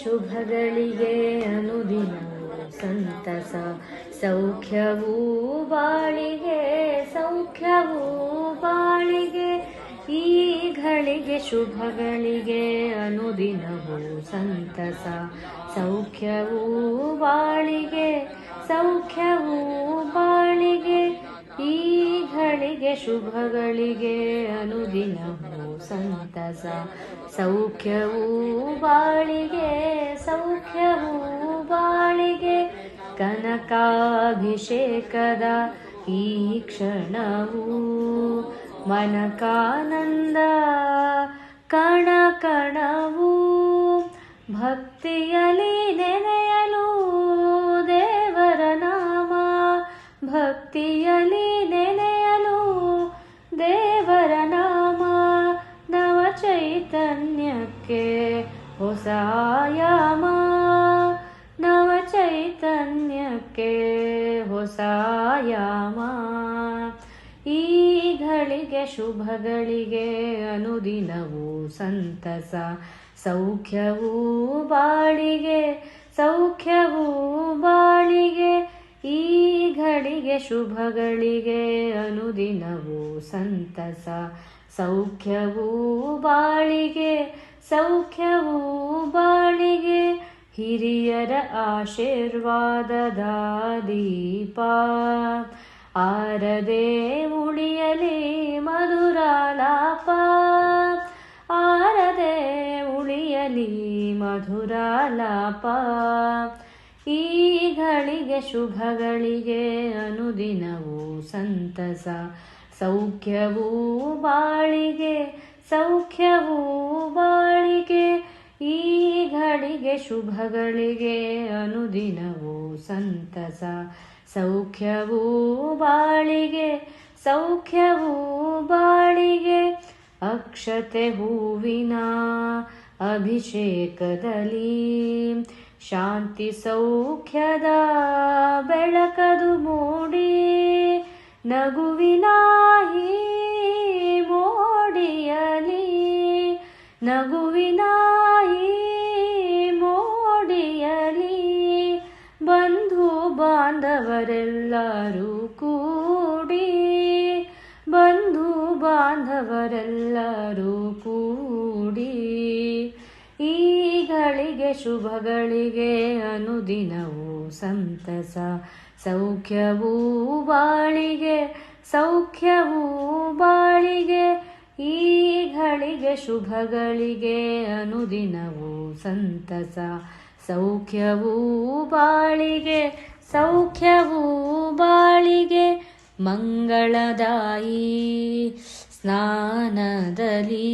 ಶುಭಗಳಿಗೆ ಅನುದಿನವೂ ಸಂತಸ, ಸೌಖ್ಯವೂ ಬಾಳಿಗೆ ಸೌಖ್ಯವೂ ಬಾಳಿಗೆ. ಈ ಘಳಿಗೆ ಶುಭಗಳಿಗೆ ಅನುದಿನವೂ ಸಂತಸ, ಸೌಖ್ಯವೂ ಬಾಳಿಗೆ ಸೌಖ್ಯವೂ ಬಾಳಿಗೆ. ಈ ಘಳಿಗೆ ಶುಭಗಳಿಗೆ ಅನುದಿನವೂ ಸಂತಸ, ಸೌಖ್ಯವೂ ಬಾಳಿಗೆ ಸೌಖ್ಯವೂ ಬಾಳಿಗೆ. ಕನಕಾಭಿಷೇಕದ ಈ ಕ್ಷಣವು ಮನಕಾನಂದ ಕಣ ಕಣವು, ಭಕ್ತಿಯಲಿ ನೆನೆಯಲು ದೇವರ ನಾಮ, ಭಕ್ತಿಯಲಿ ನೆನೆಯಲು ದೇವರ ನಾಮ. ನವ ಚೈತನ್ಯಕ್ಕೆ ಹೊಸ ಆಯಾಮ, ನವ ಚೈತನ್ಯಕ್ಕೆ ಹೊಸ ಆಯಾಮ. ಈ ಘಳಿಗೆ ಶುಭಗಳಿಗೆ ಅನುದಿನವೂ ಸಂತಸ, ಸೌಖ್ಯವೂ ಬಾಳಿಗೆ ಸೌಖ್ಯವೂ ಬಾಳಿಗೆ. ಈ ಘಳಿಗೆ ಶುಭಗಳಿಗೆ ಅನುದಿನವೂ ಸಂತಸ, ಸೌಖ್ಯವೂ ಬಾಳಿಗೆ ಸೌಖ್ಯವೂ ಬಾಳಿಗೆ. ಹಿರಿಯರ ಆಶೀರ್ವಾದದ ದೀಪ ಆರದೆ ಉಳಿಯಲಿ ಮಧುರಾಲಾಪ, ಆರದೆ ಉಳಿಯಲಿ ಮಧುರಾಲಾಪ. ಈ ಘಳಿಗೆ ಶುಭಗಳಿಗೆ ಅನುದಿನವೂ ಸಂತಸ, ಸೌಖ್ಯವೂ ಬಾಳಿಗೆ ಸೌಖ್ಯವೂ ಬಾಳಿಗೆ. ಈ ಘಳಿಗೆ ಶುಭಗಳಿಗೆ ಅನುದಿನವೂ ಸಂತಸ, ಸೌಖ್ಯವೂ ಬಾಳಿಗೆ ಸೌಖ್ಯವೂ ಬಾಳಿಗೆ. ಅಕ್ಷತೆ ಹೂವಿನ ಅಭಿಷೇಕದಲ್ಲಿ ಶಾಂತಿ ಸೌಖ್ಯದ ಬೆಳಕದು ಮೂಡಿ, ನಗುವಿನ ಈ ಮೋಡಿಯಲಿ ನಗುವಿನ ಈ ಮೋಡಿಯಲಿ. ಬಂಧು ಬಾಂಧವರೆಲ್ಲರೂ ಕೂಡಿ, ಬಂಧು ಬಾಂಧವರೆಲ್ಲರೂ ಕೂಡಿ. ಈ ಘಳಿಗೆ ಶುಭಗಳಿಗೆ ಅನುದಿನವೂ ಸಂತಸ, ಸೌಖ್ಯವೂ ಬಾಳಿಗೆ ಸೌಖ್ಯವೂ ಬಾಳಿಗೆ. ಈ ಘಳಿಗೆ ಶುಭಗಳಿಗೆ ಅನುದಿನವೂ ಸಂತಸ, ಸೌಖ್ಯವೂ ಬಾಳಿಗೆ ಸೌಖ್ಯವೂ ಬಾಳಿಗೆ. ಮಂಗಳದಾಯಿ ಸ್ನಾನದಲ್ಲಿ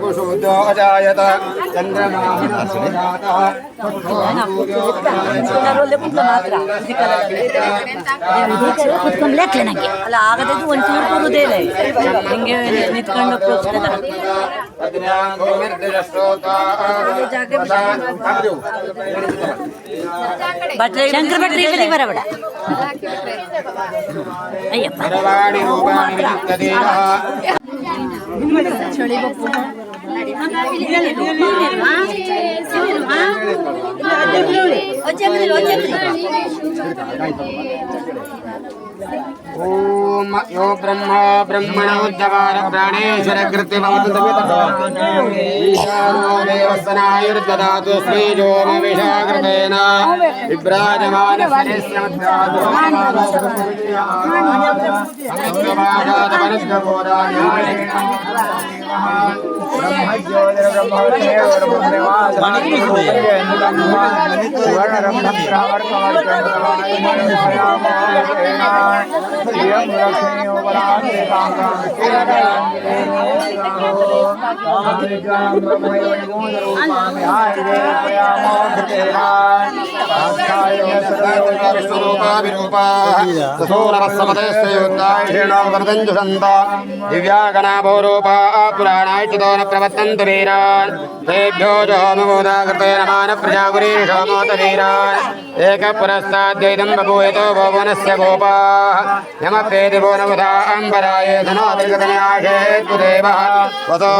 कुशोदोजायत ಕುತ್ಕೊಂಡ್ ಲೆಕ್ಕ ನನಗೆ ಅಲ್ಲ ಆಗದದ್ದು ಒಂದು ಚೂರು ಕೂರುವುದೇ ಹಿಂಗೆ ನಿಂತ್ಕೊಂಡು ಭಟ್ರೆ ಶಂಕರ ಭಟ್ರಿ ಬಳಿ ಬರಬೇಡ ಅಯ್ಯಪ್ಪ ಚಳಿ ಬಪ್ಪು ओम यो ब्रह्मा ब्रह्मण उद्धार प्राणेश्वर कृतिमो देवस्नायुर्ददातु श्रीजोम विशाकृतेन विभ्राजमान दिव्यागणाभौरूपा पुराणाचितो न प्रवर्तन्त वीरान् तेभ्यो जोमबोधाकृतेन मानः प्रजापुरीशोमोत वीरान् एकपुरस्ताद्वैतं बभूयतो भुवनस्य गोपाः यमप्रेतिभो नमुधा अम्बराय धनोदृगतन्याशेत्पुदेवः वसो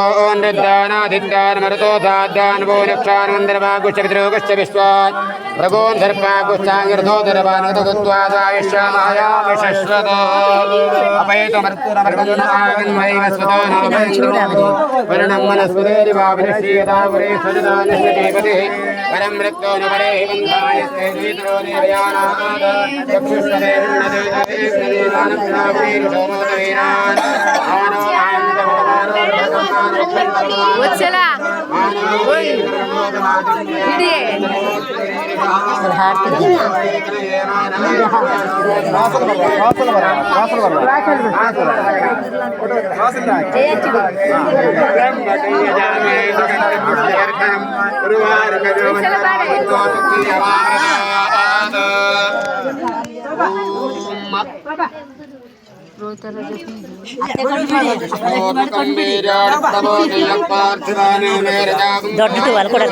नृद्दानादित्यान् मरुतो दाद्यान् वो नक्षान् वन्दर्वागुश्च पितृगुश्च विश्वान् भृगोन् सर्पागुश्चाङ्गिरथो दर्वानगतगुत्वादायिष्यामयामि शश्वतो अपैतो मर्तुरमर्गन्नागन्मैव स्वतो नामैन्द्रो वर्णं मनस्पतिरिवाभिनिश्चीयता पुरे स्वजता निश्चितीपतिः परं मृत्यो न परे बन्धाय स्तेन्द्रो निर्यानाद चक्षुष्टदे विण्णदेशेन्द्रदेशानप्रापुरीरुषोमोदवीरान् आनो వచ్చేలా ఇడియే ದೊಡ್ಡದು ಅಲ್ಲಿ ಕೂಡ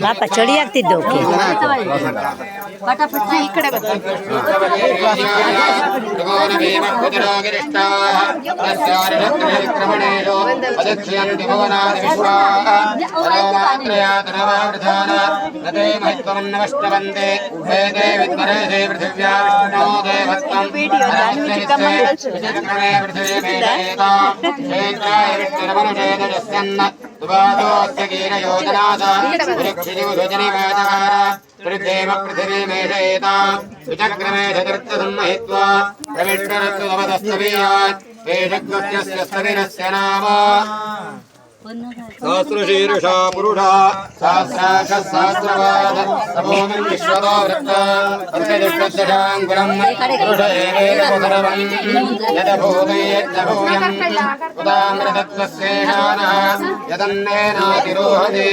ಪಾಪ ಚಳಿ ಆಗ್ತಿದ್ದು ಓಕೆ ಈ ಕಡೆ पृथ्वीम पृथिवी मेषयेता विचक्रमे चतुर्थसंमहित्वा प्रविष्टरत्वस्तवीयात् वेषग्वस्य स्थविरस्य नाम सहस्रशीर्षा पुरुषा सहस्राक्षः सहस्रपाद तपोमं विश्वतो वृत्त अर्धदुष्टदशाङ्कुरं पुरुष एवेदमुदरवं यदभूतयज्जभूयम् उदामृतत्वस्येषानः यदन्नेनातिरोहति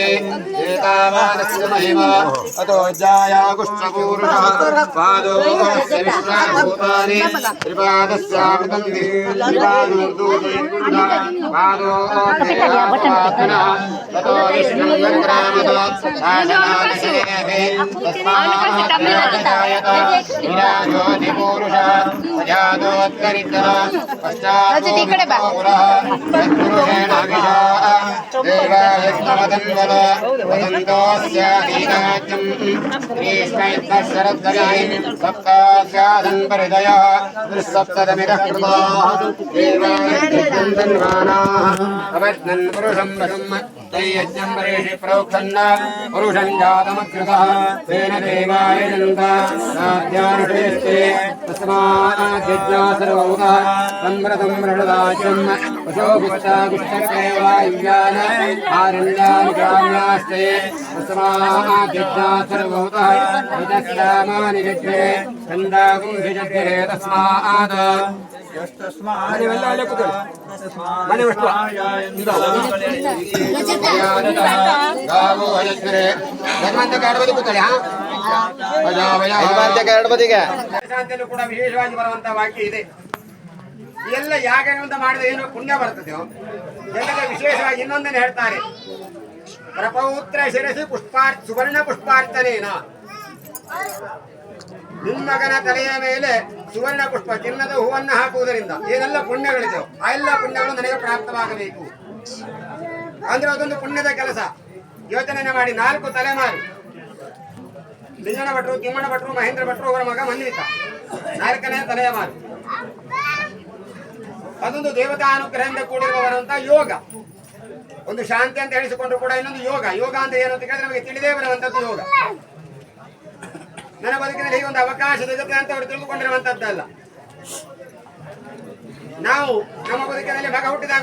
एतावानस्य महिमा अतो जायागुष्ठपूरुषः पादोस्य विश्वाभूतानि त्रिपादस्यामृतं पादो ततो विष्णुं सङ्ग्रामतो शासनादिशेभे तस्मात् विराजोऽधिपूरुषः अजातोत्करितः पश्चात्पुरः यत्पुरुषेण विशा देवायज्ञवदन्वद वदन्तोऽस्याधीनाज्यम् ग्रीष्मैत्तः शरद्दयै सप्तास्यादन् परिदयः त्रिसप्तदमिदः कृताः देवायज्ञम् तन्वानाः अपश्नन् पुरुषं वशम् तैयज्ञं वरेषि प्रोक्षन्न पुरुषं जातमकृतः तेन देवाय जनन्ता नाद्यानुष्ठेस्ते तस्माद्यज्ञा सर्वभूतः सम्रतं मृषदाज्यं वशोभिष्टाभिष्टक्रेवायुव्यान आरण्यानुग्राम्यास्ते तस्माद्यज्ञा सर्वभूतः विदस्यामानि यज्ञे छन्दागुं भिजग्रे तस्मात् ಕೂಡ ವಿಶೇಷವಾಗಿ ಬರುವಂತಹ ವಾಕ್ಯ ಇದೆ. ಎಲ್ಲ ಯಾಗಗಳಿಂದ ಮಾಡಿದ ಏನು ಪುಣ್ಯ ಬರ್ತದೆಯೋ ಎಲ್ಲಕ್ಕೆ ವಿಶೇಷವಾಗಿ ಇನ್ನೊಂದನ್ನು ಹೇಳ್ತಾರೆ. ಪ್ರಪೌತ್ರ ಶಿರಸಿ ಸುವರ್ಣ ಪುಷ್ಪಾರ್ಚನೇನ, ನಿಮ್ಮಗನ ತಲೆಯ ಮೇಲೆ ಸುವರ್ಣ ಪುಷ್ಪ ಚಿನ್ನದ ಹೂವನ್ನು ಹಾಕುವುದರಿಂದ ಏನೆಲ್ಲ ಪುಣ್ಯಗಳಿದೆಯೋ ಆ ಎಲ್ಲ ಪುಣ್ಯಗಳು ನನಗೆ ಪ್ರಾಪ್ತವಾಗಬೇಕು ಅಂದ್ರೆ ಅದೊಂದು ಪುಣ್ಯದ ಕೆಲಸ. ಯೋಚನೆ ಮಾಡಿ 4 ತಲೆಮಾರು ಲಿಂಗಣ ಭಟ್ರು, ತಿಮ್ಮಣ್ಣ ಭಟ್ರು, ಮಹೇಂದ್ರ ಭಟ್ರು, ಅವರ ಮಗ ಮನ್ವಿತ 4ನೇ ತಲೆಮಾರು. ಅದೊಂದು ದೇವತಾನುಗ್ರಹದಿಂದ ಕೂಡಿರುವವರಂತ ಯೋಗ. ಒಂದು ಶಾಂತಿ ಅಂತ ಹೇಳಿಸಿಕೊಂಡ್ರು ಕೂಡ ಇನ್ನೊಂದು ಯೋಗ. ಯೋಗ ಅಂದ್ರೆ ಏನು ಅಂತ ಕೇಳಿದ್ರೆ ನಮಗೆ ತಿಳಿದೇ ಬರುವಂತದ್ದು ಯೋಗ. ನನ್ನ ಬದುಕಿನಲ್ಲಿ ಈ ಒಂದು ಅವಕಾಶದ ಜೊತೆ ಅಂತ ಅವರು ತಿಳಿದುಕೊಂಡಿರುವಂತದ್ದಲ್ಲ. ನಾವು ನಮ್ಮ ಬದುಕಿನಲ್ಲಿ ಮಗ ಹುಟ್ಟಿದಾಗ